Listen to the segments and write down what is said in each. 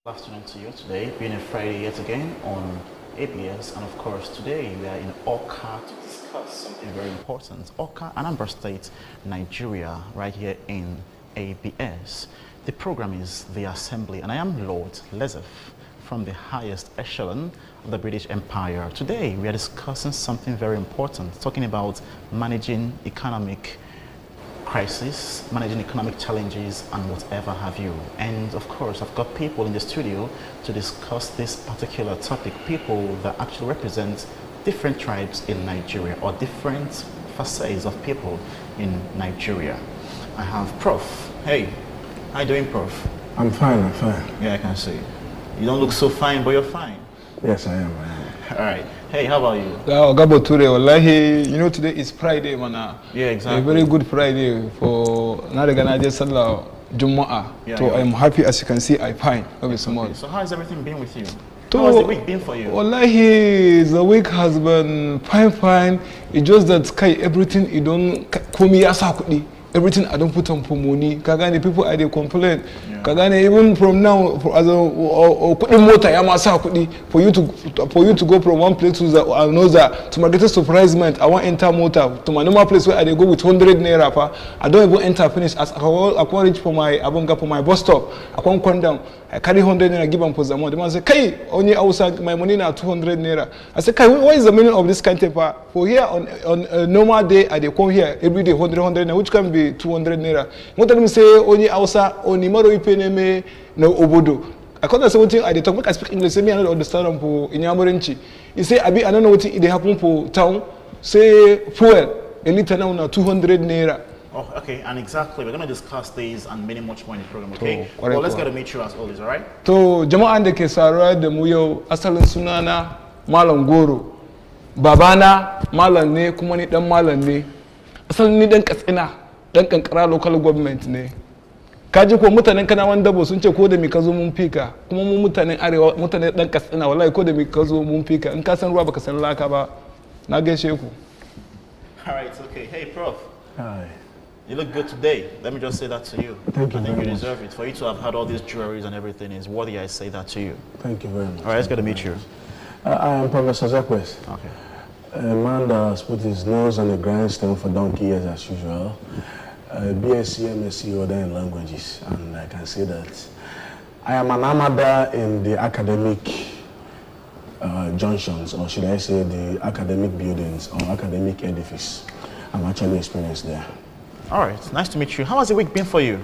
Good afternoon to you today, being a Friday yet again on ABS, and of course today we are in Oka to discuss something very important. Oka, Anambra State, Nigeria, right here in ABS. The program is the Assembly, and I am Lord Lessef from the highest echelon of the British Empire. Today we are discussing something very important, talking about managing economic crisis, managing economic challenges, and whatever have you. And of course, I've got people in the studio to discuss this particular topic, people that actually represent different tribes in Nigeria or different facets of people in Nigeria. I have Prof. Hey, how you doing, Prof? I'm fine. Yeah, I can see. You don't look so fine, but you're fine. Yes, I am. All right. Hey, how about you? Gabo today, wallahi, you know today is Friday, man. Yeah, exactly. A very good Friday for Narigana Salah Jumu'ah. Yeah, so I'm happy, as you can see, I'm fine. Okay. So how has everything been with you? So, how has the week been for you? Wallahi, the week has been fine. It's just that everything you don't come here, everything I don't put on for money. Kagani people I they complain. Kagani even from now for as for you to go from one place to another to my greatest surprisement I want enter motor to my normal place where I go with 100 naira pa. I don't even enter finish as I can reach for my abonga for my bus stop. I can't come down. I carry 100 naira give them for the money. The man say, "Kai, only outside my money now 200 naira." I say, "Kai, what is the meaning of this kind of paper? For here on a normal day, I they come here every day 100 naira, which can be 200 naira. What them say only outside only maro ipeneme no obodo." I can't say one thing. I they talk. I speak English. Say me I don't understand them for Inyamorenchi. He say, "Abi, I don't know what they happen for town. Say fuel a liter now 200 naira." Oh, okay, and exactly. We're going to discuss these and many much more in the program, okay? Well, let's get to meet you as always, all right? To jama'an da ke saruwa da mu yau asalin sunana Mallam Goro. Babana Mallam ne kuma ni dan Mallam ne. Asalin ni dan Katsina, dan kankara local government ne. Kaji ko mutanen Kanawan Dabo sun ce ko da mi ka zo mun fika, kuma mu mutanen Arewa mutanen dan Katsina wallahi ko da mi ka zo mun fika. In ka san ruwa baka san laka ba. Na gaishe ku. All right, okay. Hey, Prof. Hi. You look good today. Let me just say that to you. Thank you. I think very you much. deserve it. For you to have had all these jewelries and everything is worthy. I say that to you. Thank you very much. All right, let's get to meet you. I am Professor Zekwes. Okay. A man that has put his nose on the grindstone for donkey years as usual. BSc, MSc, other in languages, and I can say that I am an amateur in the academic junctions, or should I say the academic buildings or academic edifice. I'm actually experienced there. All right, nice to meet you. How has the week been for you?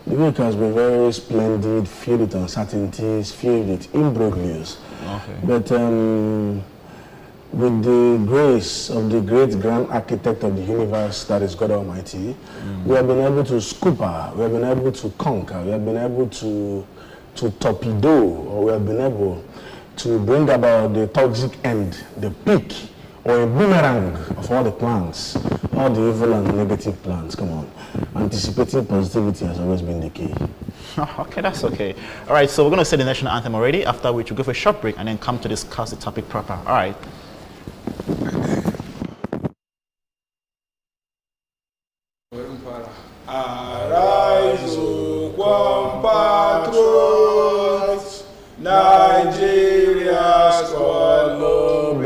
The week has been very splendid, filled with uncertainties, filled with imbroglios. Okay. But with the grace of the great grand architect of the universe, that is God Almighty, we have been able to scooper, we have been able to conquer, we have been able to torpedo, or we have been able to bring about the toxic end, the peak, or a boomerang of all the plans, all the evil and negative plans. Come on. Anticipating positivity has always been the key. Okay, that's okay. All right, so we're going to say the national anthem already, after which we'll go for a short break and then come to discuss the topic proper. All right. Arise, O compatriots, Nigeria's colony,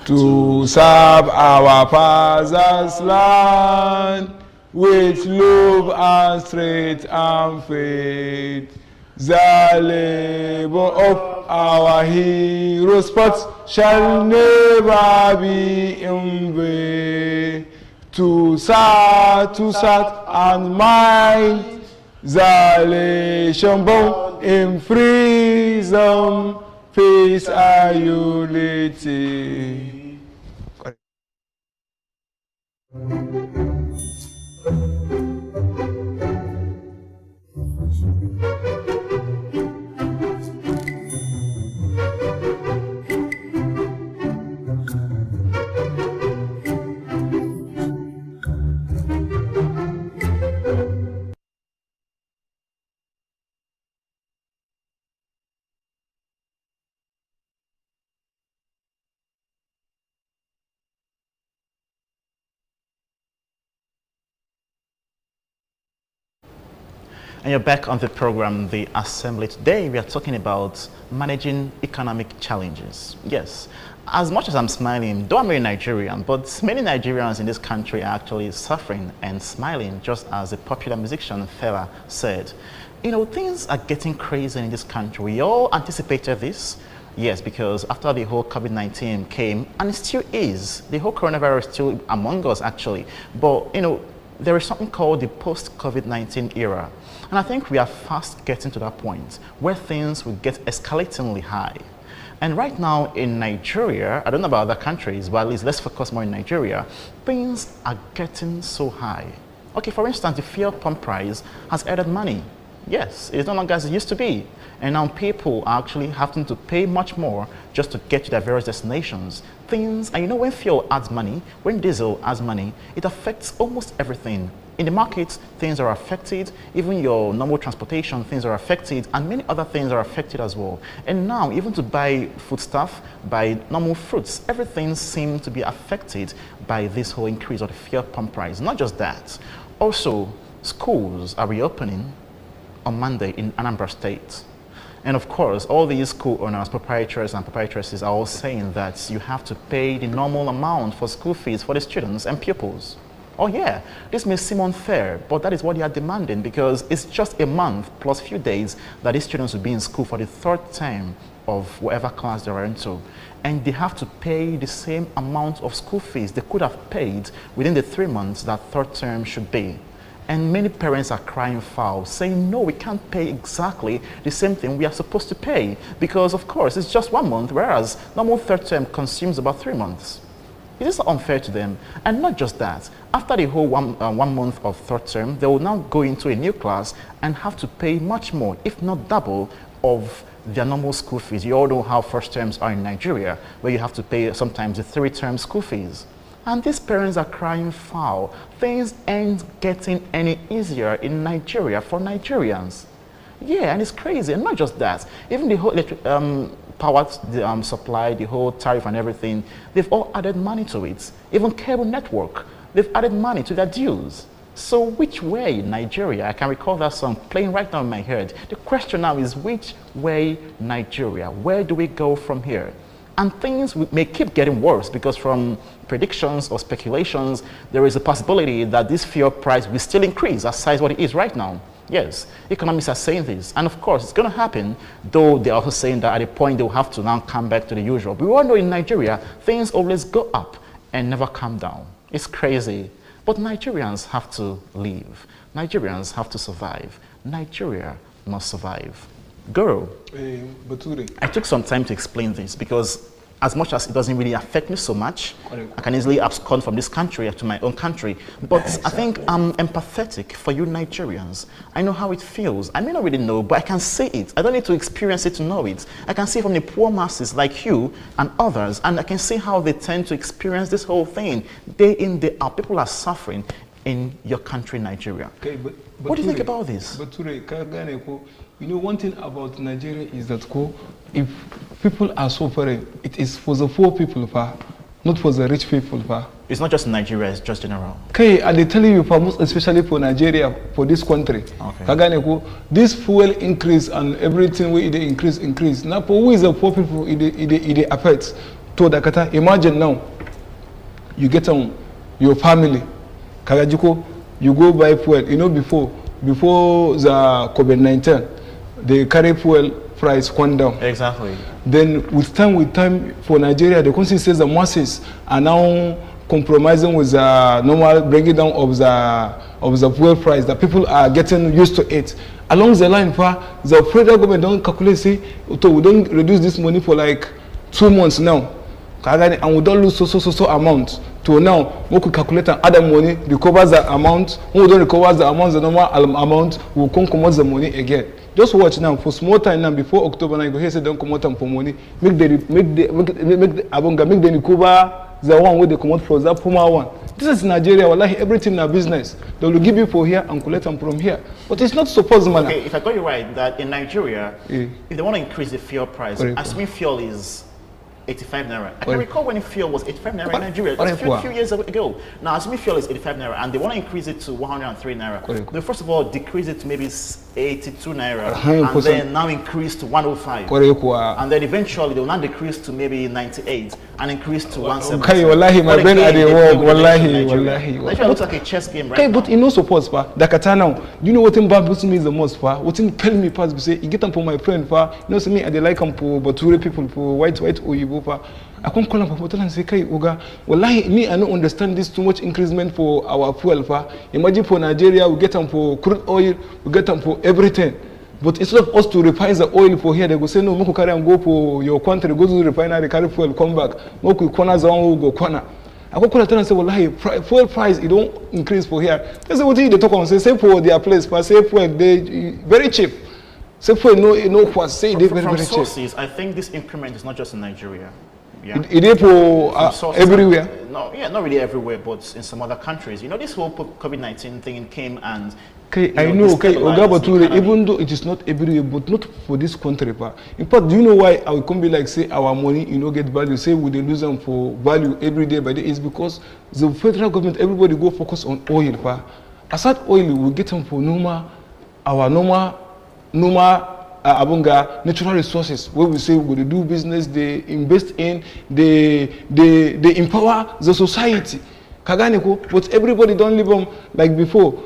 to serve our father's land with love and strength and faith. The labor of our heroes' spots shall never be in vain. To start and mind, the nation born in freedom, peace and unity. And you're back on the program, The Assembly. Today we are talking about managing economic challenges. Yes, as much as I'm smiling, though I'm a Nigerian, but many Nigerians in this country are actually suffering and smiling, just as a popular musician Fela said. You know, things are getting crazy in this country. We all anticipated this. Yes, because after the whole COVID-19 came, and it still is, the whole coronavirus is still among us actually. But, you know, there is something called the post-COVID-19 era. And I think we are fast getting to that point where things will get escalatingly high. And right now in Nigeria, I don't know about other countries, but at least let's focus more in Nigeria, things are getting so high. Okay, for instance, the fuel pump price has added money. Yes, it's no longer as it used to be. And now people are actually having to pay much more just to get to their various destinations. Things, and you know, when fuel adds money, when diesel adds money, it affects almost everything. In the market, things are affected, even your normal transportation, things are affected, and many other things are affected as well. And now, even to buy foodstuff, buy normal fruits, everything seems to be affected by this whole increase of the fuel pump price. Not just that, also, schools are reopening on Monday in Anambra State. And of course, all these school owners, proprietors and proprietresses are all saying that you have to pay the normal amount for school fees for the students and pupils. Oh yeah, this may seem unfair, but that is what they are demanding because it's just a month plus few days that these students will be in school for the third term of whatever class they are into. And they have to pay the same amount of school fees they could have paid within the 3 months that third term should be. And many parents are crying foul, saying, no, we can't pay exactly the same thing we are supposed to pay because, of course, it's just 1 month, whereas normal third term consumes about 3 months. It is unfair to them. And not just that, after the whole one month of third term, they will now go into a new class and have to pay much more, if not double, of their normal school fees. You all know how first terms are in Nigeria, where you have to pay sometimes the 3-term school fees. And these parents are crying foul. Things ain't getting any easier in Nigeria for Nigerians. Yeah, and it's crazy. And not just that, even the whole power supply, the whole tariff and everything, they've all added money to it. Even cable network, they've added money to their dues. So which way Nigeria? I can recall that song playing right now in my head. The question now is which way Nigeria? Where do we go from here? And things may keep getting worse because from predictions or speculations, there is a possibility that this fuel price will still increase aside what it is right now. Yes, economists are saying this. And of course, it's going to happen, though they're also saying that at a point they'll have to now come back to the usual. But we all know in Nigeria, things always go up and never come down. It's crazy. But Nigerians have to live. Nigerians have to survive. Nigeria must survive. Goro, I took some time to explain this because as much as it doesn't really affect me so much, I can easily abscond from this country to my own country. But I think I'm empathetic for you Nigerians. I know how it feels. I may not really know, but I can see it. I don't need to experience it to know it. I can see from the poor masses like you and others, and I can see how they tend to experience this whole thing. Day in, day out, people are suffering in your country, Nigeria. Okay, but what do you think about this? But you know, one thing about Nigeria is that if people are suffering, it is for the poor people, not for the rich people. It's not just in Nigeria, it's just general. Okay, and they tell you, most especially for Nigeria, for this country. Okay. This fuel increase and everything where it increase. Now, for who is the poor people, it affects. Imagine now, you get on your family, you go buy fuel. You know, before the COVID-19, the carry fuel price went down. Exactly. Then with time for Nigeria, the country says the masses are now compromising with the normal bringing down of the fuel price. That people are getting used to it. Along the line, the federal government don't calculate, say, we don't reduce this money for like 2 months now, and we don't lose so amount. To now, we could calculate and other money, recover the amount. When we don't recover the amount, the normal amount, we can come out the money again. Just watch now, for small time now, before October, now, go here say don't come out for money. Make the recover the one where they come out from that Puma one. This is Nigeria, wallahi, everything in business. They will give you for here and collect them from here. But it's not supposed, man. Okay, if I got you right, that in Nigeria, if they want to increase the fuel price, assuming fuel is 85 naira. I can recall when fuel was 85 naira in Nigeria a few years ago. Now, assuming fuel is 85 naira and they want to increase it to 103 naira, they first of all decrease it to maybe 82 naira, and then now increased to 105. And then eventually they will now decrease to maybe 98 and increase to 170. Okay, wallahi, my brain at the work. Wallahi. Nigeria looks like a chess game right now. Okay, but it no supports, pa. Dakata now. You know what embarrass me the most, pa? What in tell me, pa? Say, you get them for my friend, pa. You know, see me, I like them for Bature people, for white Oyibo, pa. I can't call them for and say, "Kai Uga, wallahi, me, I don't understand this too much increasement for our fuel, pa. Imagine for Nigeria, we get them for crude oil, we get them for everything. But instead of us to refine the oil for here, they go say, no, we carry and go for your country, go to the refinery, carry fuel, come back. We corner the one go corner. I go call and say, wallahi, fuel price, it don't increase for here. That's what they talk on. Say for their place, but say fuel, they very cheap. Say fuel, no cost. Say they very cheap. Sources, I think this increment is not just in Nigeria. Yeah. It is for everywhere. No, yeah, not really everywhere, but in some other countries. You know, this whole COVID-19 thing came and. Okay, I know. Okay, even though it is not everywhere, but not for this country, but in fact, do you know why I will come be like say our money, get value? Say we lose them for value every day by day is because the federal government, everybody go focus on oil, pa. Aside oil, we get them for our abunga natural resources where we say we do business, they invest in, they empower the society. Kaganiko, but everybody don't live on like before.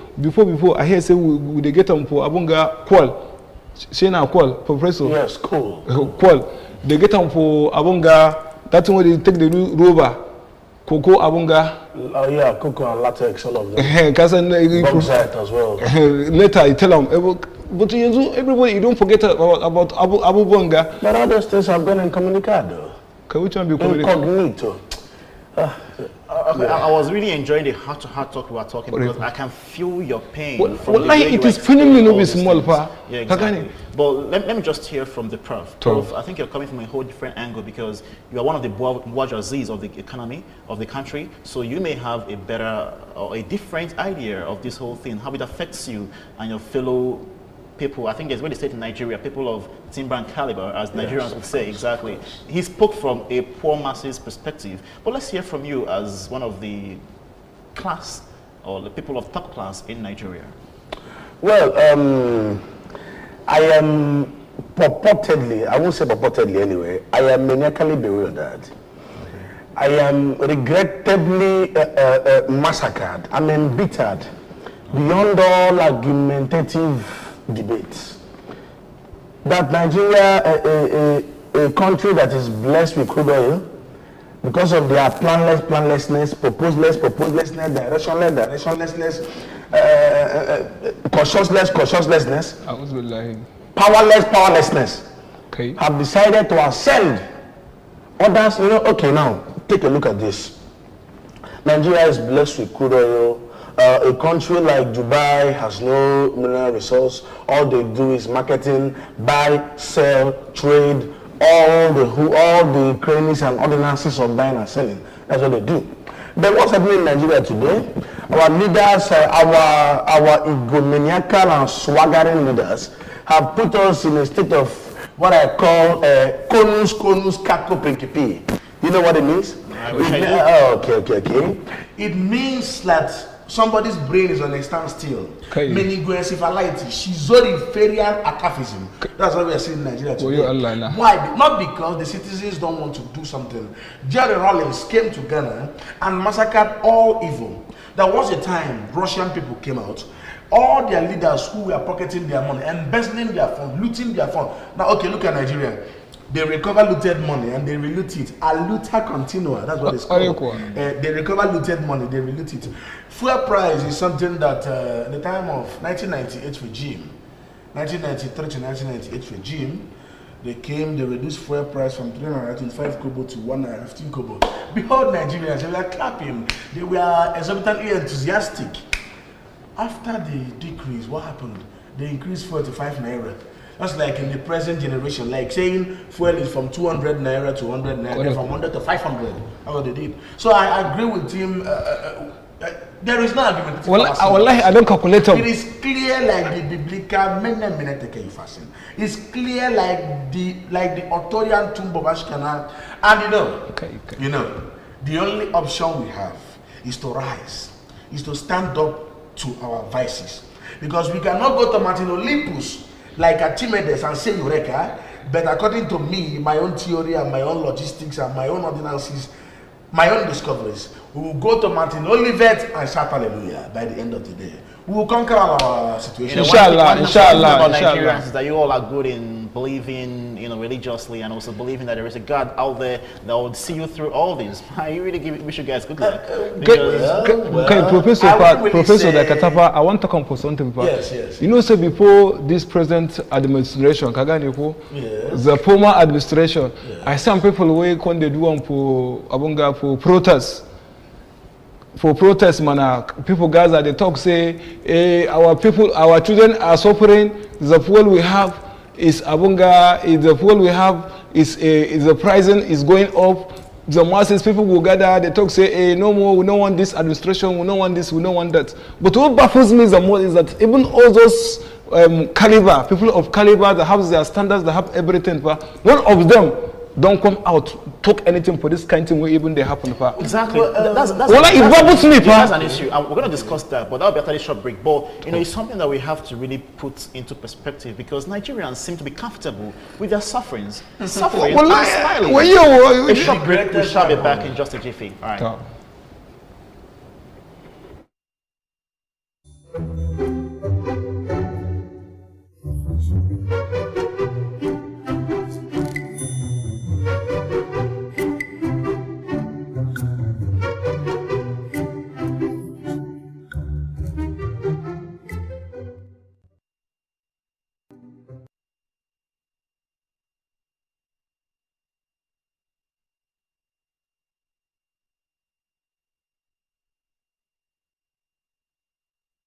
I hear say we they get them for abunga qual. Say now qual, professor. Yes, cool. Qual. They get them for abunga. That's when they take the rubber. Cocoa abunga. Oh yeah, cocoa and latex, all of them. Bauxite as well. Later I tell them. But everybody, you don't forget about Abu Bonga. But all those things have been incommunicado. Can which one be communicado? Incognito. I was really enjoying the heart-to-heart talk we were talking because I can feel your pain. Well, it is phenomenally small, pa. Yeah, exactly. But let me just hear from the Prof. Prof, I think you're coming from a whole different angle because you are one of the bourgeoisies of the economy of the country. So you may have a better or a different idea of this whole thing, how it affects you and your fellow people. I think there's what they say in Nigeria, people of timber and caliber, as Nigerians would say, exactly. He spoke from a poor masses perspective. But let's hear from you as one of the class or the people of top class in Nigeria. Well, I am purportedly, I won't say purportedly anyway, I am maniacally bewildered. I am regrettably massacred. I'm embittered beyond all argumentative debates. That Nigeria, a country that is blessed with crude oil, because of their planlessness, purposelessness, directionlessness, cautiousness, powerlessness, okay, have decided to ascend. Others, okay, now, take a look at this. Nigeria is blessed with crude oil. A country like Dubai has no mineral resource. All they do is marketing, buy, sell, trade, all the crannies and ordinances of buying and selling. That's what they do. But what's happening in Nigeria today? Our leaders, our egomaniacal and swaggering leaders have put us in a state of what I call conus kako principi. You know what it means? Okay. It means that somebody's brain is on a standstill. Meningoencephality, schizophrenic ataphism. That's what we are seeing in Nigeria today. Why? Not because the citizens don't want to do something. Jerry Rawlings came to Ghana and massacred all evil. There was a time Russian people came out. All their leaders who were pocketing their money, embezzling their fund, looting their fund. Now, okay, look at Nigeria. They recover looted money and they reloot it. A looter continua, that's what it's called. They recover looted money, they reloot it. Fuel price is something that in the time of 1998 regime, 1993 to 1998 regime, they reduced fuel price from 325 kobo to 115 kobo. Behold Nigerians, they were clapping, they were exorbitantly enthusiastic. After the decrease, what happened? They increased fuel to 5 naira. That's like in the present generation, like saying fuel is from 200 naira to 100 naira, from 100 to 500. That's what they did. So I agree with him. There is no argument. Well, I don't calculate them. It is clear like the biblical it's clear like the Arthurian tomb of Ashkenaz. And you know, the only option we have is to rise, is to stand up to our vices. Because we cannot go to Martin Olympus like Archimedes and say Eureka, but according to me, my own theory and my own logistics and my own ordinances, my own discoveries, we will go to Martin Olivet and shout hallelujah by the end of the day. We will conquer our situation. Inshallah, inshallah, about inshallah. Nigerians is that you all are good in believing, religiously, and also believing that there is a God out there that will see you through all this. I really wish you guys good luck. Professor Dakatapa, I want to come for something. Yes. You know, so before this present administration, Yes. the former administration, I see some people who come they do one for protests. For protest, man, people guys at the talk say, our children are suffering. The fuel we have is abunga. The fuel we have is the pricing is going up. The masses, people will gather. They talk say, no more. We don't want this administration. We don't want this. We don't want that. But what baffles me the most is that even all those people of caliber that have their standards, that have everything, one of them don't come out talk anything for this kind of thing where even they happen. Exactly. That's an issue. We're going to discuss that, but that'll be after this short break. But it's something that we have to really put into perspective because Nigerians seem to be comfortable with their sufferings, suffering and smiling. A short break. We shall be back in just a jiffy. All right.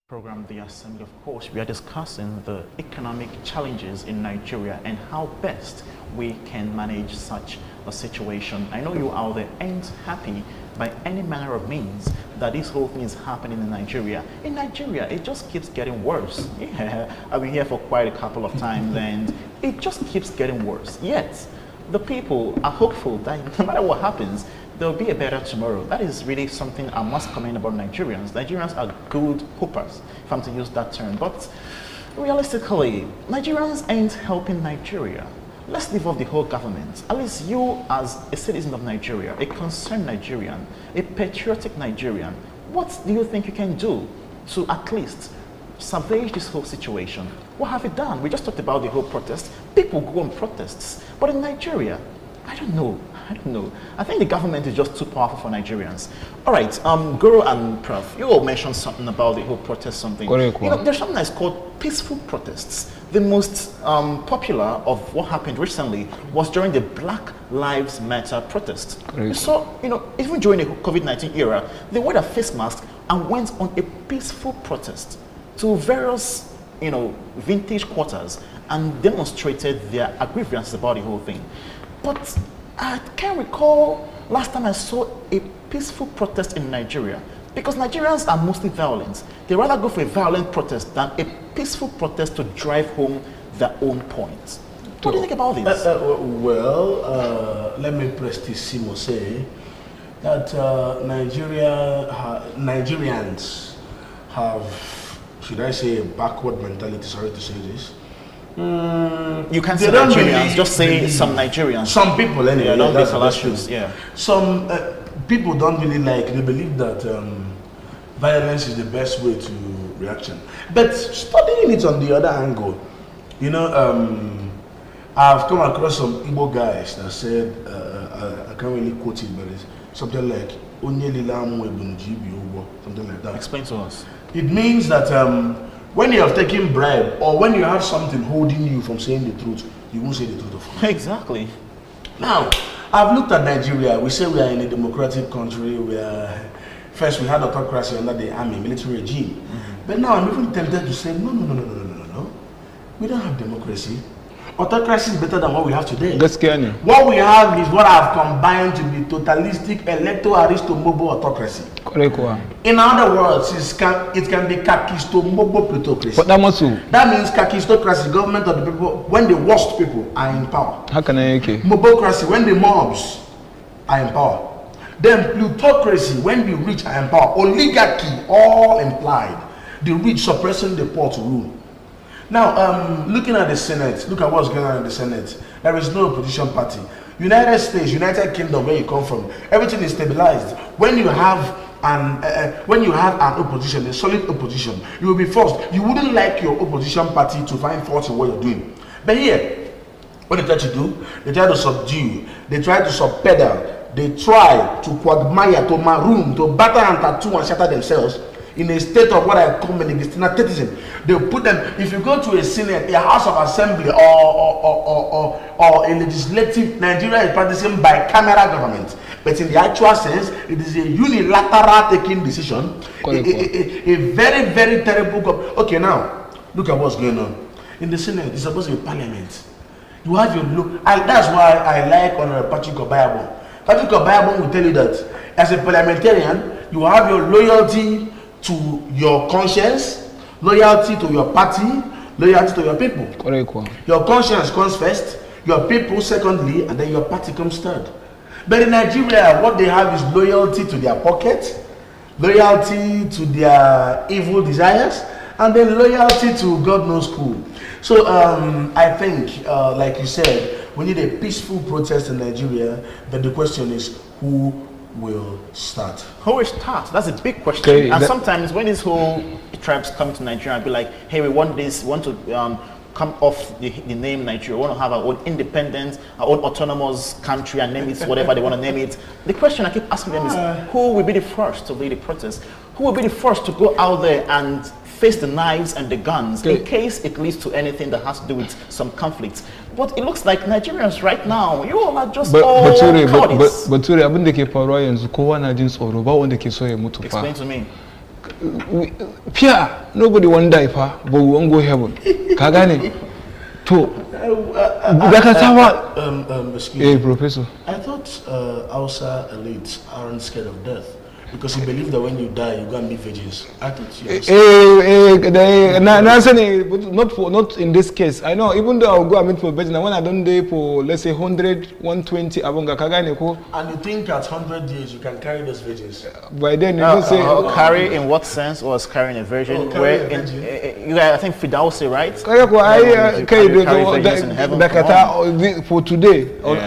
Program The Assembly, of course, we are discussing the economic challenges in Nigeria and how best we can manage such a situation. I know you out there ain't happy by any manner of means that this whole thing is happening in Nigeria. In Nigeria, it just keeps getting worse. Yeah, I've been here for quite a couple of times and it just keeps getting worse. Yet, the people are hopeful that no matter what happens, there will be a better tomorrow. That is really something I must comment about Nigerians. Nigerians are good hopers, if I'm to use that term. But realistically, Nigerians ain't helping Nigeria. Let's leave off the whole government. At least you, as a citizen of Nigeria, a concerned Nigerian, a patriotic Nigerian, what do you think you can do to at least salvage this whole situation? What have you done? We just talked about the whole protest. People go on protests. But in Nigeria, I don't know. I think the government is just too powerful for Nigerians. All right, Goro and Prof, you all mentioned something about the whole protest something. There's something that's called peaceful protests. The most popular of what happened recently was during the Black Lives Matter protest. So, even during the COVID-19 era, they wore a face mask and went on a peaceful protest to various, vintage quarters and demonstrated their grievances about the whole thing. But I can't recall last time I saw a peaceful protest in Nigeria because Nigerians are mostly violent. They rather go for a violent protest than a peaceful protest to drive home their own points. What do you think about this? Let me prestissimo say that Nigerians have, should I say, a backward mentality, sorry to say this. You can't say Nigerians, just say some Nigerians. Some people anyway. Yeah, don't be fallacious. Yeah. Some people don't really they believe that violence is the best way to reaction. But studying it on the other angle, I've come across some Igbo guys that said, I can't really quote it, but it's something like, something like that. Explain to us. It means that when you have taken bribe or when you have something holding you from saying the truth, you won't say the truth of course. Exactly. Now, I've looked at Nigeria. We say we are in a democratic country where first we had autocracy under the army, military regime. But now I'm even tempted to say, no. We don't have democracy. Autocracy is better than what we have today. What we have is what I've combined to be totalistic electo-aristo-mobo autocracy. In other words, it can be kakisto-mobo plutocracy. That means kakistocracy, government of the people, when the worst people are in power. Mobocracy, when the mobs are in power. Then plutocracy, when the rich are in power. Oligarchy, all implied. the rich suppressing the poor to rule. Now, looking at the Senate, look at what's going on in the Senate. There is no opposition party. United States, United Kingdom, where you come from, everything is stabilized. When you have an opposition, a solid opposition, you will be forced. You wouldn't like your opposition party to find fault in what you're doing. But here, what they try to do, they try to subdue, they try to subpedal, they try to quagmire, to maroon, to batter and tattoo and shatter themselves in a state of what I call mendigistination. They put them, if you go to a Senate, a House of Assembly, or a legislative, Nigeria is practicing bicameral government. But in the actual sense, it is a unilateral taking decision. A very, very terrible. Okay, now, look at what's going on. In the Senate, it's supposed to be parliament. You have your look. That's why I like Honorable Patrick Obayabo. Patrick Obayabo will tell you that as a parliamentarian, you have your loyalty to your conscience, loyalty to your party, loyalty to your people. Your conscience comes first, your people secondly, and then your party comes third. But in Nigeria, what they have is loyalty to their pocket, loyalty to their evil desires, and then loyalty to God knows who. So I think, like you said, we need a peaceful protest in Nigeria, but the question is, who will start? Who will start? That's a big question. Okay, and sometimes when these whole tribes come to Nigeria and be like, hey, we want this, we want to come off the name Nigeria, we want to have our own independent, our own autonomous country and name it whatever they want to name it. The question I keep asking them is, who will be the first to lead the protest? Who will be the first to go out there and face the knives and the guns in case it leads to anything that has to do with some conflicts? But it looks like Nigerians right now, you all are just all cowardice. But abin da ke faruwa yanzu kowa na jin tsoro ba wanda ke so ya mutu fa. Explain to me. Fear, nobody won't die fa, but we won't go heaven. Ka gane? To daga tawa Excuse me. Professor. I thought Hausa elites aren't scared of death. Because you believe that when you die, you go and meet virgins. I thought you not in this case. I know, even though I'll go and meet for virgin, when I don't die for, let's say, 100, 120, and you think at 100 years you can carry those virgins? By then, you don't say... carry in what sense was carrying a virgin? Where I think Fidausi, right? For today,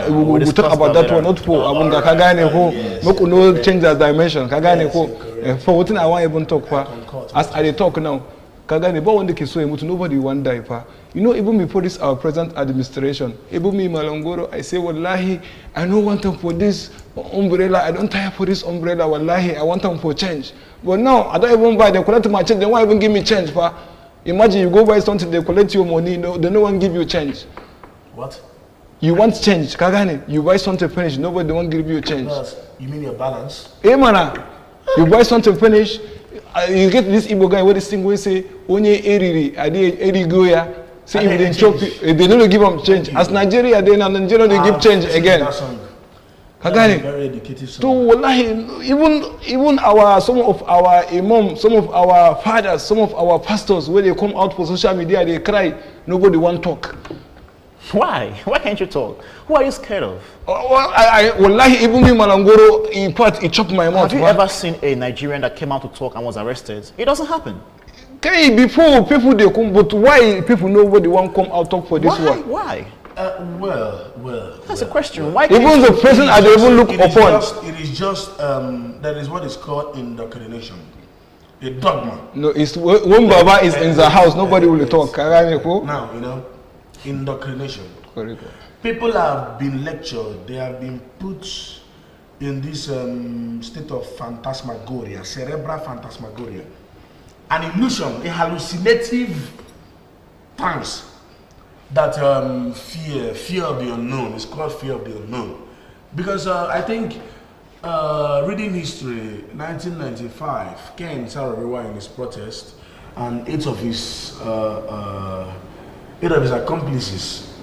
we'll talk about that one, not for no change that dimension. For what I want even talk for, as I talk now, Kagane, but when they kiss nobody want die for. You know, even before this our present administration, even me Mallam Goro, I say wallahi, I don't want them for this umbrella, I don't tire for this umbrella, wallahi, I want them for change. But now I don't even buy, they collect my change, they won't even give me change for. Imagine you go buy something, they collect your money, no, they no one give you change. What? You want change, Kagane, you buy something finish, nobody won't give you change. You mean your balance? Hey man, you buy something finish, you get this Igbo guy where this thing will say, onye eriri, adi erigoya. Say if they chop, they don't give them change. As Nigeria, they give change again. Kagani, very educative song. To wallahi, even some of our imam, some of our fathers, some of our pastors, when they come out for social media, they cry. Nobody want talk. Why? Why can't you talk? Who are you scared of? Wallahi, even me, Mallam Goro, in part, it chopped my mouth. Have you ever seen a Nigerian that came out to talk and was arrested? It doesn't happen. Okay, before people they come, but why people nobody want come out talk for this one? Why? Well. That's a question. Why? Even the person I don't even look upon. It is just that is what is called indoctrination. A dogma. No, it's when Baba is in the house, nobody will talk. Now, you know, indoctrination. Correct. People have been lectured, they have been put in this state of phantasmagoria, cerebral phantasmagoria. An illusion, a hallucinative trance that fear of the unknown. It's called fear of the unknown. Because I think reading history, 1995, Ken Saro-Wiwa in his protest, and eight of his accomplices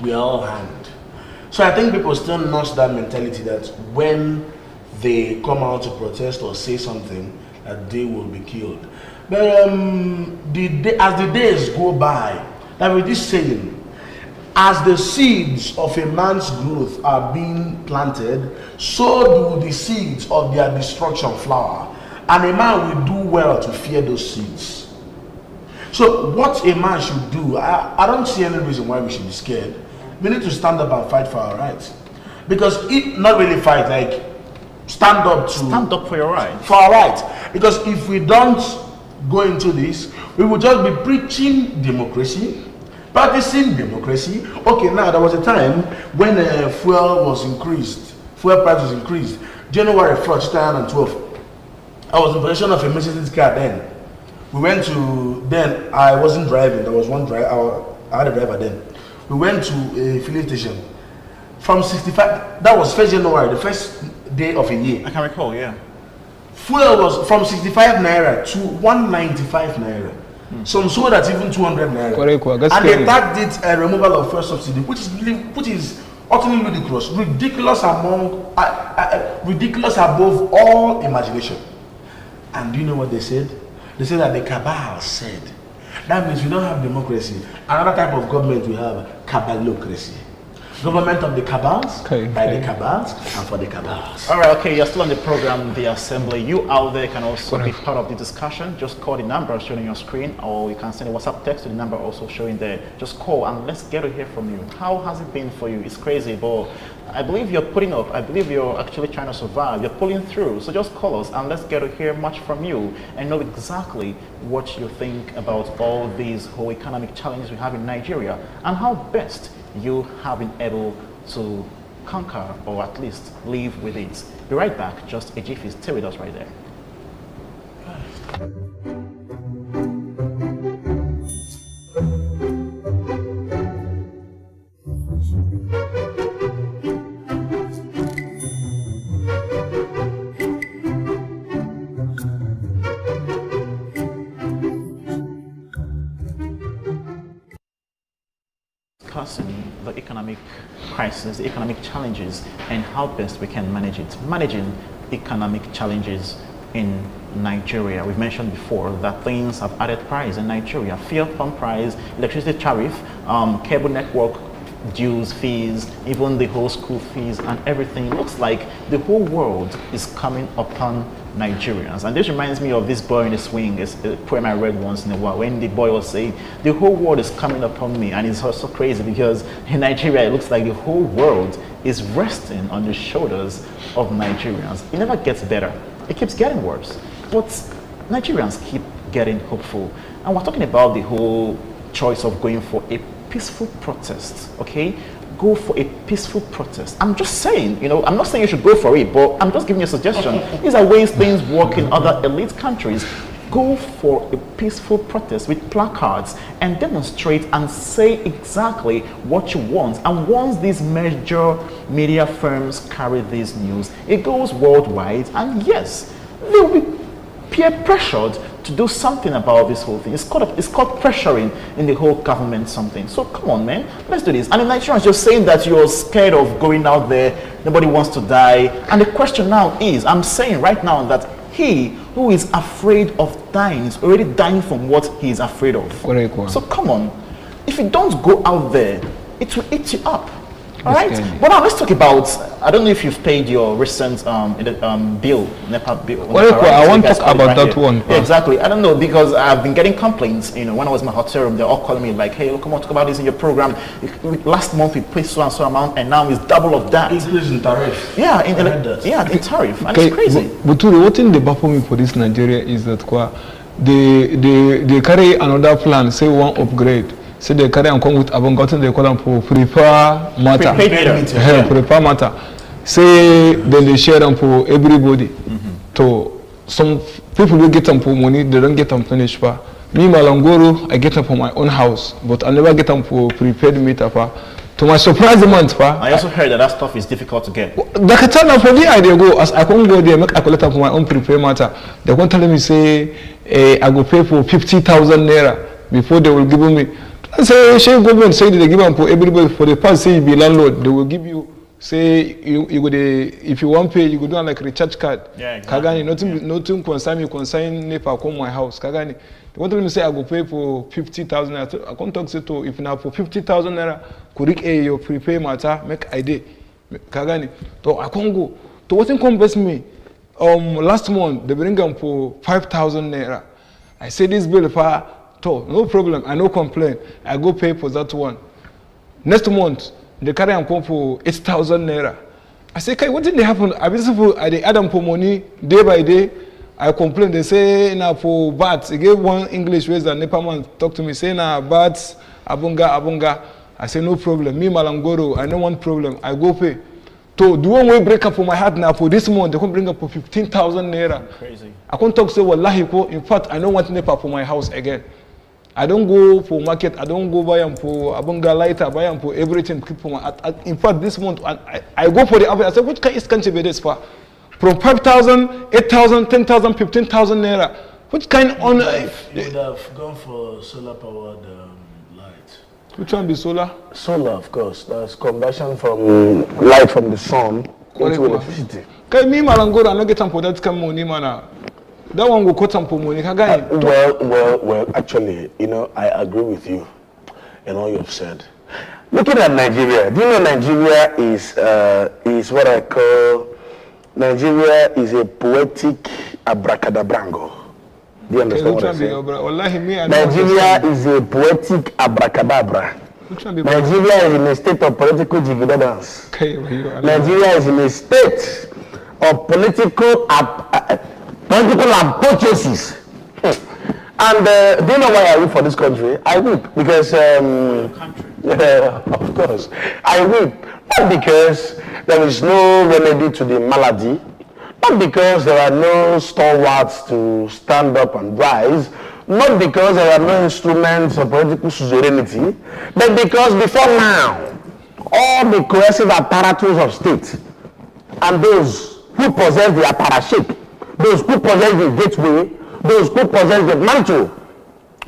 were all hanged. So I think people still nurse that mentality that when they come out to protest or say something, that they will be killed. But as the days go by, like with this saying, as the seeds of a man's growth are being planted, so do the seeds of their destruction flower. And a man will do well to fear those seeds. So what a man should do, I don't see any reason why we should be scared. We need to stand up and fight for our rights. Because if not really fight, like stand up for your rights. For our rights. Because if we don't go into this, we will just be preaching democracy, practicing democracy. Okay, now there was a time when fuel price was increased. January 1st, 2012. I was in possession of a Mercedes car then. We went to, then I wasn't driving, there was one driver, I had a driver then. We went to a filling station. From 65, that was 1st January, the first day of a year. I can recall, yeah. Fuel was from 65 naira to 195 naira. Some sold at even 200 naira. And they tagged it a removal of fuel subsidy, which is utterly ridiculous. Ridiculous above all imagination. And do you know what they said? They said that the cabal said. That means we don't have democracy. Another type of government we have, cabalocracy. Government of the cabals, by the cabals, and for the cabals. All right, okay, you're still on the program, The Assembly. You out there can also be part of the discussion. Just call the number showing on your screen, or you can send a WhatsApp text to the number also showing there. Just call and let's get to hear from you. How has it been for you? It's crazy, but I believe you're putting up. I believe you're actually trying to survive. You're pulling through. So just call us and let's get to hear much from you and know exactly what you think about all these whole economic challenges we have in Nigeria and how best you have been able to conquer or at least live with it. Be right back, just a jiffy. Stay with us right there. Discussing the economic crisis, the economic challenges, and how best we can manage it. Managing economic challenges in Nigeria. We've mentioned before that things have added price in Nigeria. Fuel pump price, electricity tariff, cable network dues, fees, even the whole school fees and everything. It looks like the whole world is coming upon Nigerians. And this reminds me of this boy in the swing, it's a poem I read once in a while, when the boy was saying, the whole world is coming upon me. And it's also crazy because in Nigeria, it looks like the whole world is resting on the shoulders of Nigerians. It never gets better. It keeps getting worse. But Nigerians keep getting hopeful. And we're talking about the whole choice of going for a peaceful protest, okay? Go for a peaceful protest. I'm just saying, you know, I'm not saying you should go for it, but I'm just giving you a suggestion. These are ways things work in other elite countries. Go for a peaceful protest with placards and demonstrate and say exactly what you want. And once these major media firms carry this news, it goes worldwide, and yes, they will be peer pressured to do something about this whole thing. It's called pressuring in the whole government something. So come on, man, let's do this. And the Nigerians, you're saying that you're scared of going out there, nobody wants to die. And the question now is, I'm saying right now that he who is afraid of dying is already dying from what he is afraid of. So come on, if you don't go out there, it will eat you up. All right, but now let's talk about, I don't know if you've paid your recent bill, NEPA bill. Well, I want to talk about that one. Yeah, exactly. I don't know, because I've been getting complaints, you know, when I was in my hotel room, they're all calling me like, hey, look, come on, talk about this in your program. Last month we paid so and so amount, and now it's double of that. Increase in tariff. Yeah, in tariff, and it's crazy. But what thing they baffle me for this Nigeria is that they carry another plan, say one upgrade. So they carry and come with Abongotten, they call them for prepare matter. Prepare matter. Say then they share them for everybody. So some people will get them for money, they don't get them finished. Me, Mallam, Goro, I get them for my own house, but I never get them for prepared meter. To my surprisement, I also heard that stuff is difficult to get. The Katana for the idea go as I can't go there, make a collect for my own prepared matter. They won't tell me say I go pay for 50,000 naira before they will give me. Say, government say they give them for everybody for the past, say you be landlord, they will give you, say you go if you want pay, you go do like recharge card. Yeah, exactly. Kagani, nothing concern me, concern NEPA come my house. Kagani, they want to say I go pay for 50,000 naira. I can't talk to if now for 50,000 naira, could your prepay matter, make ID. Kagani, so I can't go. To what convince me? last month they bring them for 5,000 naira. I say this bill for no problem, I no complain. I go pay for that one. Next month they carry them for 8,000 naira. I say, okay, what did they happen? I basically they add them for money day by day. I complain. They say now for bats. They gave one English words that Nepal man talk to me. Say now bats, abunga. I say no problem. Me Mallam Goro, I no want problem. I go pay. So the one way break up for my heart now for this month, they come bring up for 15,000 naira. Crazy. I can't talk say wallahi ko. In fact, I don't want Nepal for my house again. I don't go for market. I don't go buy them for abunga lighter, buy them for everything. Keep for my. In fact, this month I go for the average. I said, which kind is country be this for? From 5,000, 8,000, 10,000, 15,000 naira. Which kind on? You would have gone for solar powered light. Which one be solar? Solar, of course. That's conversion from light from the sun into electricity. Okay, me Mallam Goro, I no get them for that kind of money, man. That one will cut some for money. Well, actually, you know, I agree with you in all you've said. Looking at Nigeria, do you know Nigeria is what I call, Nigeria is a poetic abracadabrango. Do you understand what I'm saying? Nigeria is a poetic abracadabra. Nigeria is in a state of political dividends. Nigeria is in a state of political hypothesis. And do you know why I weep for this country? I weep because, of course, I weep not because there is no remedy to the malady, not because there are no stalwarts to stand up and rise, not because there are no instruments of political suzerainty, but because before now, all the coercive apparatus of state and those who possess the apparatchik, those who possess the gateway, those who possess the mantle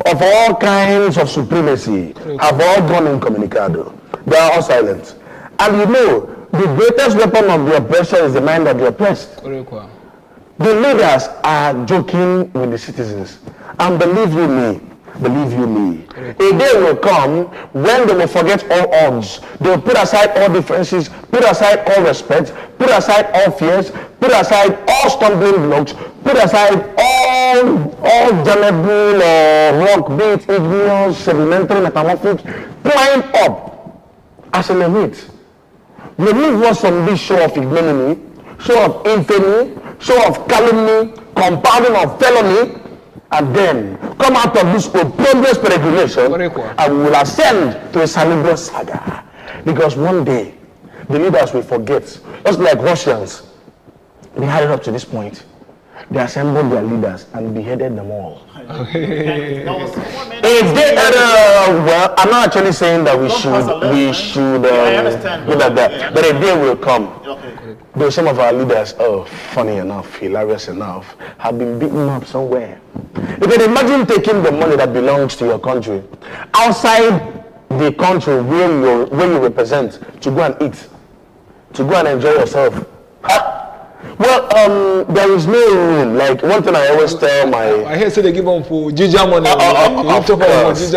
of all kinds of supremacy have all gone incommunicado. They are all silent. And you know, the greatest weapon of the oppressor is the mind of the oppressed. The leaders are joking with the citizens. And believe you me, a day will come when they will forget all odds. They will put aside all differences, put aside all respect, put aside all fears, put aside all stumbling blocks, put aside all damnable rock, be it igneous, sedimentary, metamorphic, climb up as an elite. Remove us from this show of ignominy, show of infamy, show of calumny, compounding of felony, and then come out of this progress peregrination and we will ascend to a salubrious saga. Because one day, the leaders will forget. Just like Russians, they had it up to this point. They assembled their leaders and beheaded them all. Well, I'm not actually saying that we should do that, but a day will come. Though some of our leaders, funny enough, hilarious enough, have been beaten up somewhere. You can imagine taking the money that belongs to your country outside the country where you represent to go and eat, to go and enjoy yourself. Well, there is no rule. Like one thing I always tell my... I hear say they give them for Jija money. Of course.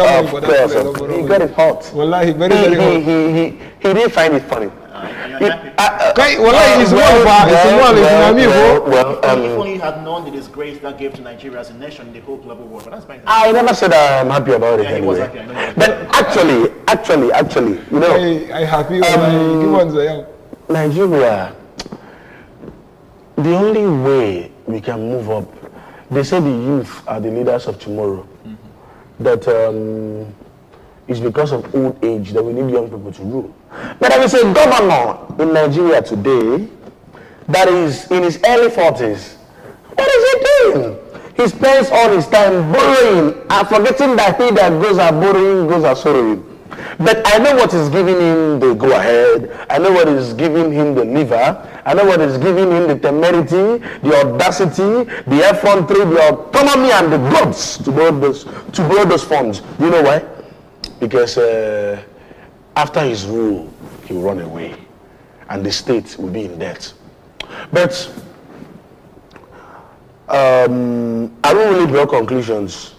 He got it hot. Wallahi, very hot. He didn't find it funny. If only you had known the disgrace that gave to Nigeria as a nation in the whole global world. But that's fine. I never said I'm happy about it anyway. He was happy, but actually, you know, I happy. Nigeria, the only way we can move up, they say the youth are the leaders of tomorrow. That it's because of old age that we need young people to rule. But there is a governor in Nigeria today that is in his early 40s. What is he doing? He spends all his time borrowing and forgetting that he that goes are borrowing goes are sorrowing. But I know what is giving him the go-ahead. I know what is giving him the liver. I know what is giving him the temerity, the audacity, the effrontery, the autonomy, and the guts to borrow those funds. You know why? Because after his rule, he will run away, and the state will be in debt. But I won't really draw conclusions.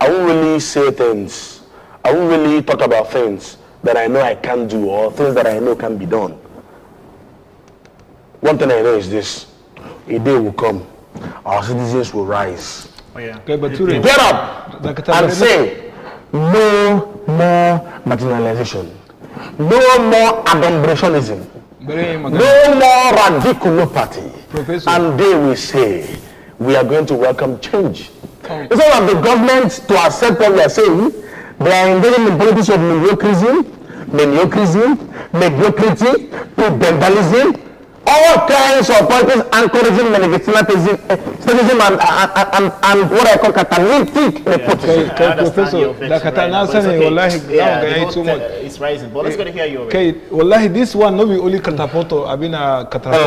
I won't really say things. I won't really talk about things that I know I can't do or things that I know can be done. One thing I know is this. a day will come, our citizens will rise. Oh, yeah. Okay, but today, Get up and say, no more marginalization, no more adumbrationism, no more radiculopathy. Professor. And they will say, we are going to welcome change. It's not of the government to accept what we are saying. They are engaging in politics of mediocrity, vandalism, all kinds of politics, anchorism, negativism, and what I call catalytic nepotism. Professor, it's rising, but let's go to hear you. Okay, wallahi, this one not be only catapulto, I've been a catalytic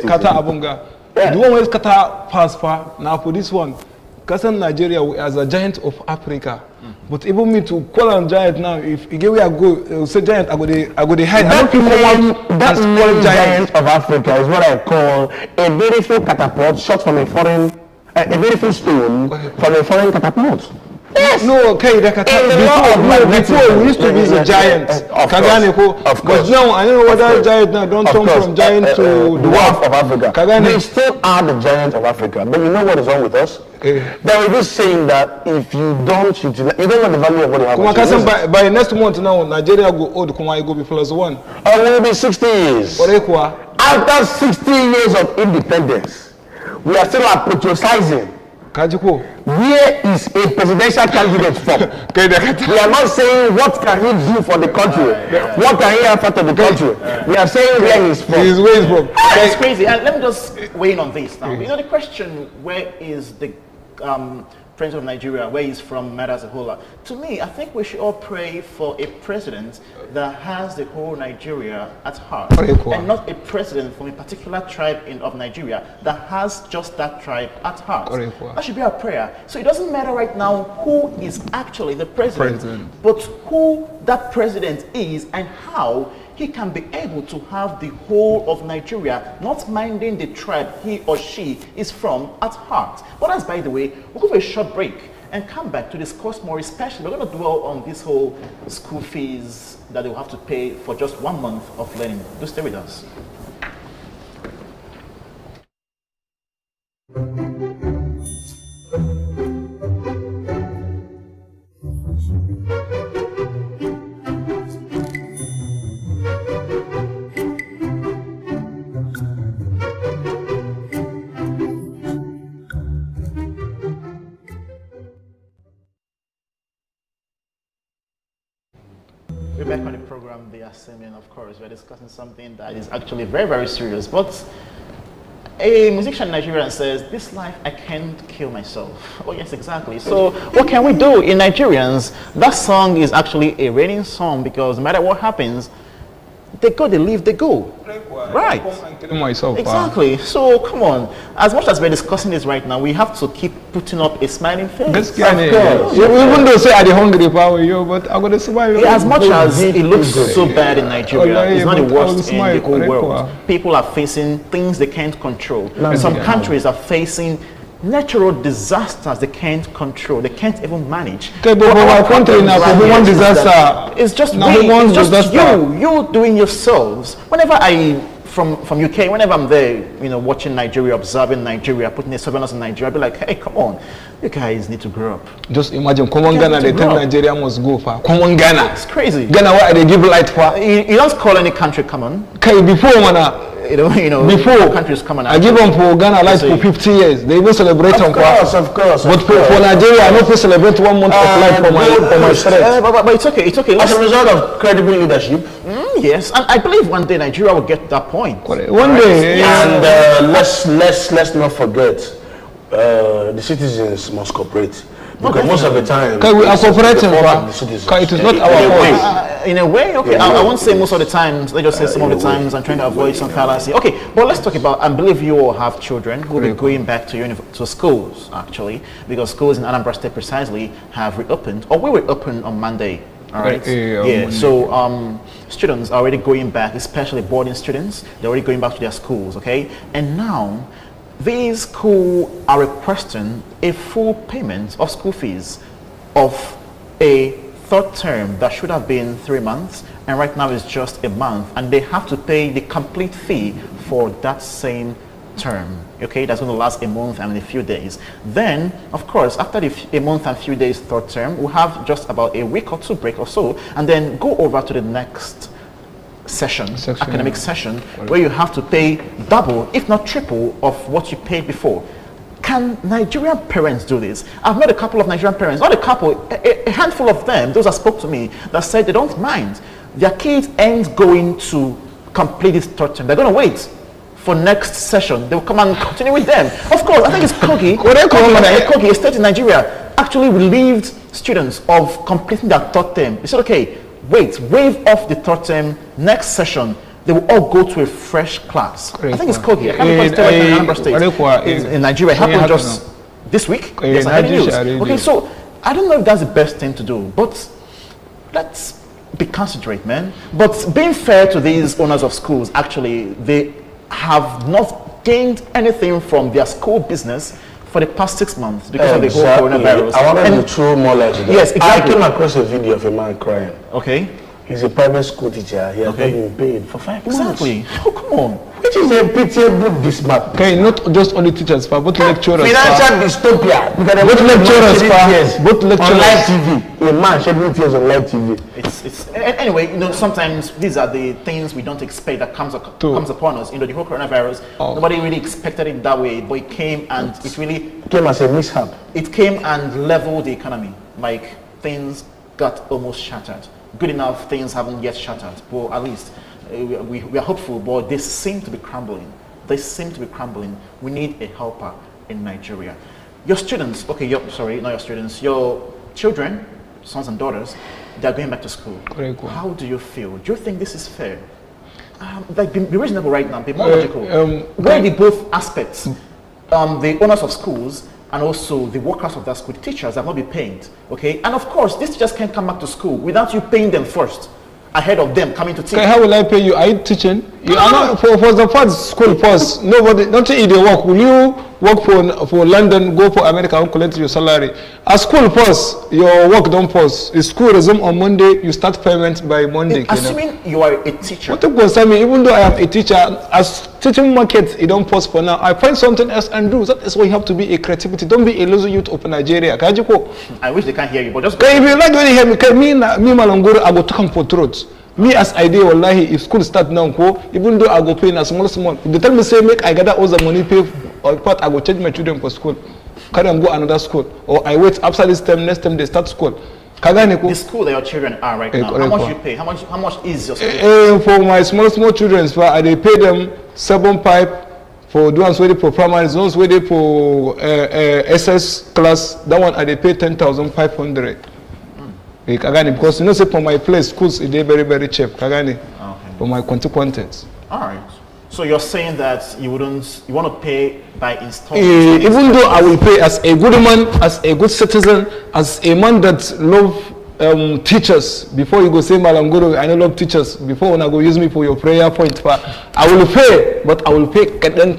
kata abunga. The one where kata pass far now for this one. Kasan Nigeria as a giant of Africa. But even me to call on giant now, if you get where I go, say giant, I go to hide. That giant of Africa is what I call a beautiful catapult shot from a foreign, a beautiful stone from a foreign catapult. Yes. No, okay, before we used to be the giant. Of course. But now I don't know whether giant now don't turn from giant to dwarf of Africa. We still are the giant of Africa. But you know what is wrong with us? There is this saying that if you don't utilize, you don't know the value of what you have. By next month now, Nigeria go old, you go be +1. I will be 60 years. After 60 years of independence, we are still patrioticizing. Where is a presidential candidate from? We are not saying what can he do for the country, what can he offer to the country. We are saying where he's from. It's crazy. And let me just weigh in on this now. You know, the question, where is the president of Nigeria, where he's from, matters a whole lot. To me, I think we should all pray for a president that has the whole Nigeria at heart, and not a president from a particular tribe of Nigeria that has just that tribe at heart. That should be our prayer. So it doesn't matter right now who is actually the president. But who that president is and how he can be able to have the whole of Nigeria, not minding the tribe he or she is from, at heart. But as by the way, we'll go for a short break and come back to discuss more, especially we're going to dwell on this whole school fees that they will have to pay for just 1 month of learning. Do stay with us. We're back on the program, The Assembly, and of course we're discussing something that is actually very, very serious. But a musician in Nigeria says, this life I can't kill myself. Oh yes, exactly. So what can we do in Nigerians? That song is actually a raining song, because no matter what happens, they go, they leave, they go. Right. Exactly. So come on. As much as we're discussing this right now, we have to keep putting up a smiling face. Even though say I'm hungry power you, but I'm gonna survive. As much as it looks so bad in Nigeria, it's not the worst in the whole world. People are facing things they can't control. Some countries are facing natural disasters they can't control, they can't even manage. Okay, but our country now, one disaster. It's just you doing yourselves. Whenever from UK, whenever I'm there, you know, watching Nigeria, observing Nigeria, putting a surveillance in Nigeria, I'll be like, hey, come on, you guys need to grow up. Just imagine, come on Ghana, they tell Nigeria must go for. Come on Ghana. It's crazy. Ghana, why they give light for? You don't call any country come on. Okay, before man. You know, before countries coming out. I give them for Ghana life for 50 years. They even celebrate of course. But for Nigeria, I don't feel celebrate 1 month of life for my strength. But it's okay. It's okay. As a result of credible leadership. Yes, and I believe one day Nigeria will get to that point. One day. Yes. And let's not forget, the citizens must cooperate. Because most of the time, we are cooperating. It is not our fault. In a way, okay. I won't say most of the times. Let's just say some of the times. I'm trying to avoid some fallacy. Okay, but let's talk about. I believe you all have children who will be going back to schools actually, because schools in Anambra State precisely have reopened, or will reopen on Monday. All right. Yeah. So students are already going back, especially boarding students. They're already going back to their schools. Okay, and now these schools are requesting a full payment of school fees of a third term that should have been 3 months, and right now it's just a month, and they have to pay the complete fee for that same term, okay, that's going to last a month and a few days. Then, of course, after a month and few days third term, we'll have just about a week or two break or so, and then go over to the next session, academic session, where you have to pay double, if not triple, of what you paid before. Can Nigerian parents do this? I've met a couple of Nigerian parents, not a couple, a handful of them, those that spoke to me, that said they don't mind. Their kids ain't going to complete this third term. They're going to wait for next session. They will come and continue with them. Of course, I think it's Kogi, a state in Nigeria, actually relieved students of completing their third term. They said, okay, wait, waive off the third term, next session, they will all go to a fresh class. I think it's Kogi. I can't remember state in Nigeria. It happened just this week. Yes, I heard the news. Okay, so I don't know if that's the best thing to do, but let's be considerate, man. But being fair to these owners of schools, actually, they have not gained anything from their school business for the past 6 months because of the whole coronavirus. I wanted to throw more light to that. Yes, exactly. I came across a video of a man crying. Okay. He's a private school teacher. He has not been paid for 5 months. Exactly. Oh, come on. Which is a pitiable dismal. Okay, not just only teachers, but both lecturers. Financial dystopia. Both lecturers, both lecturers. On live TV. A man shedding tears on live TV. Anyway, you know, sometimes these are the things we don't expect that comes upon us. You know, the whole coronavirus, nobody really expected it that way, but it came and it really came as a mishap. It came and leveled the economy. Like, things got almost shattered. Good enough, things haven't yet shattered, but at least we are hopeful, but they seem to be crumbling. They seem to be crumbling. We need a helper in Nigeria. Your students, okay, sorry, not your students, your children, sons and daughters, they're going back to school. How do you feel? Do you think this is fair? Like, be reasonable right now, be more logical. Where the both aspects, the owners of schools and also the workers of that school, the teachers have not been paid, okay? And of course, these teachers can't come back to school without you paying them first, ahead of them coming to teach. Okay, how will I pay you? Are you teaching? You are not, for the first school post, nobody, not in the work. Will you work for London, go for America and collect your salary? A school post, your work don't post. The school resume on Monday, you start payment by Monday. Assuming you are a teacher. What concern me, even though I am a teacher, as teaching market, it don't post for now. I find something else and do. That is why you have to be a creativity. Don't be a lazy youth of Nigeria. I wish they can't hear you, but just go. If you like when you hear me, me Mallam Goro, I go to come for truth. Me as idea, wallahi, if school start now, even though I go pay in a small, they tell me say make I gather all the money pay or part, I go change my children for school. Carry them go another school, or I wait after this term, next time they start school. The school that your children are right now, how much you pay? How much is your school? For my small children, I pay them 7 pipe for the ones waiting for primary, those waiting for SS class. That one I pay 10,500. Because you know, say for my place, schools is very, very cheap. For my contents. All right. So you're saying that you want to pay by installments? Even though I will pay as a good man, as a good citizen, as a man that love teachers. Before you go say Mallam Goro, I don't love teachers. Before when I go use me for your prayer point, I will pay, but I will pay kadan,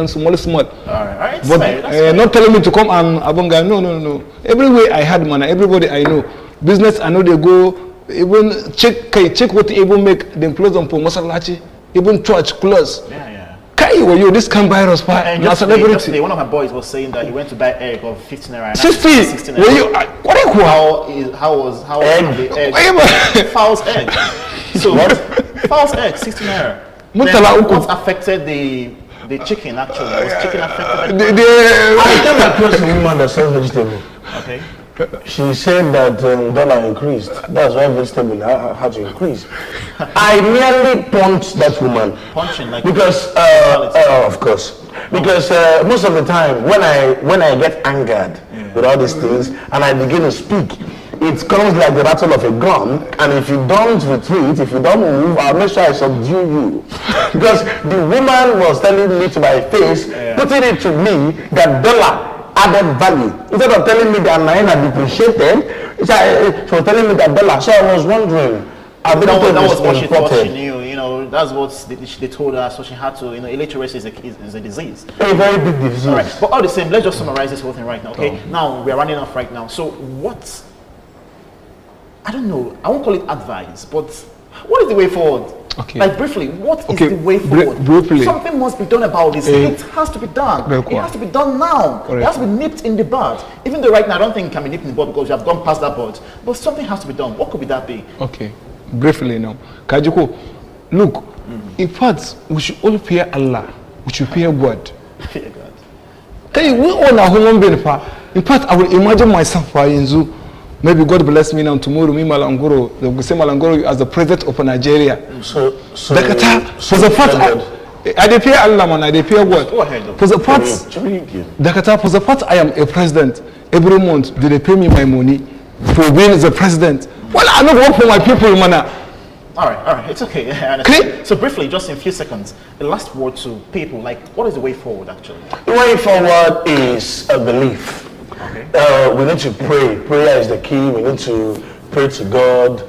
small. All right. But not telling me to come and abonga. No. Everywhere I had money, everybody I know. Business I know they go. Even check what they even make them close on for Masalachi. Even church close. Yeah. This can virus, and yesterday, one of my boys was saying that he went to buy egg of 15 naira. 60. How was the egg? Fowl's egg. So what? Fowl's egg, 16 naira. What affected the chicken actually? Was chicken affected by I came across a woman that sells vegetable. Okay. She said that dollar increased. That's why vegetable had to increase. I nearly punched that woman. Punching like because of course. Because most of the time when I get angered with all these things and I begin to speak, it comes like the rattle of a gun, and if you don't retreat, if you don't move, I'll make sure I subdue you. Because the woman was telling me to my face, putting it to me that dollar added value. Instead of telling me that naira depreciated, she was telling me that dollar. So I was wondering, that was what she thought she knew. You know, that's what they told her. So she had to. You know, illiteracy is a disease. A very big disease. All right, but all the same, let's just summarize this whole thing right now. Okay, now we are running off right now. So what? I don't know. I won't call it advice, but what is the way forward? Okay. Like briefly, what is the way forward? Briefly. Something must be done about this. It has to be done. It has to be done now. Correct. It has to be nipped in the bud. Even though right now I don't think it can be nipped in the bud because you have gone past that bud. But something has to be done. What could that be? Okay. Briefly now. Kajiko, look, in fact, we should all fear Allah. We should fear God. Fear God. We all are human beings. In fact, I will imagine myself in Zoo. Maybe God bless me now. Tomorrow, me Mallam Goro, they will say Mallam Goro as the president of Nigeria. So for the fact, I fear Allah, man. I fear God. Go ahead. For the fact, for the fact I am a president, every month they pay me my money for being the president. Well, I don't work for my people, man. All right, it's okay. I understand. So briefly, just in a few seconds, the last word to people, like, what is the way forward, actually? The way forward is a belief. Okay. We need to pray. Prayer is the key. We need to pray to God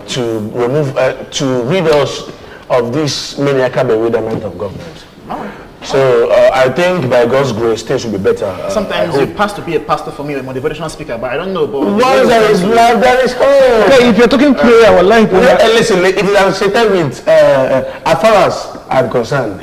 to remove, to rid us of this maniacal bewilderment of government. All right. So I think by God's grace, things will be better. Sometimes you pass to be a pastor for me, a motivational speaker, but I don't know. But once there is love, there is hope. Okay, if you're talking prayer, our life. Listen, it is associated with, as far as I'm concerned,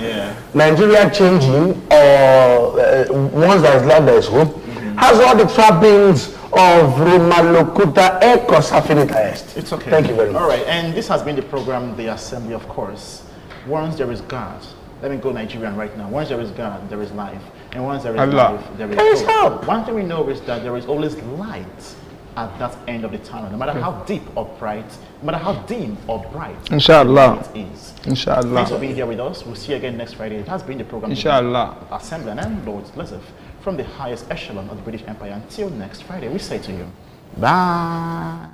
Nigeria changing, once there is love, there is hope, has all the trappings of Roma Locuta Ecos Affinitist. It's okay. Thank you very much. All right, and this has been the program, The Assembly, of course. Once there is God, let me go Nigerian right now. Once there is God, there is life. And once there is life, there is hope. One thing we know is that there is always light at that end of the tunnel, no matter how deep or bright, no matter how dim or bright Inshallah. it is. Inshallah. Thanks for being here with us. We'll see you again next Friday. It has been the program, Inshallah. Assembly, and I'm Lord Lessef from the highest echelon of the British Empire. Until next Friday, we say to you, bye.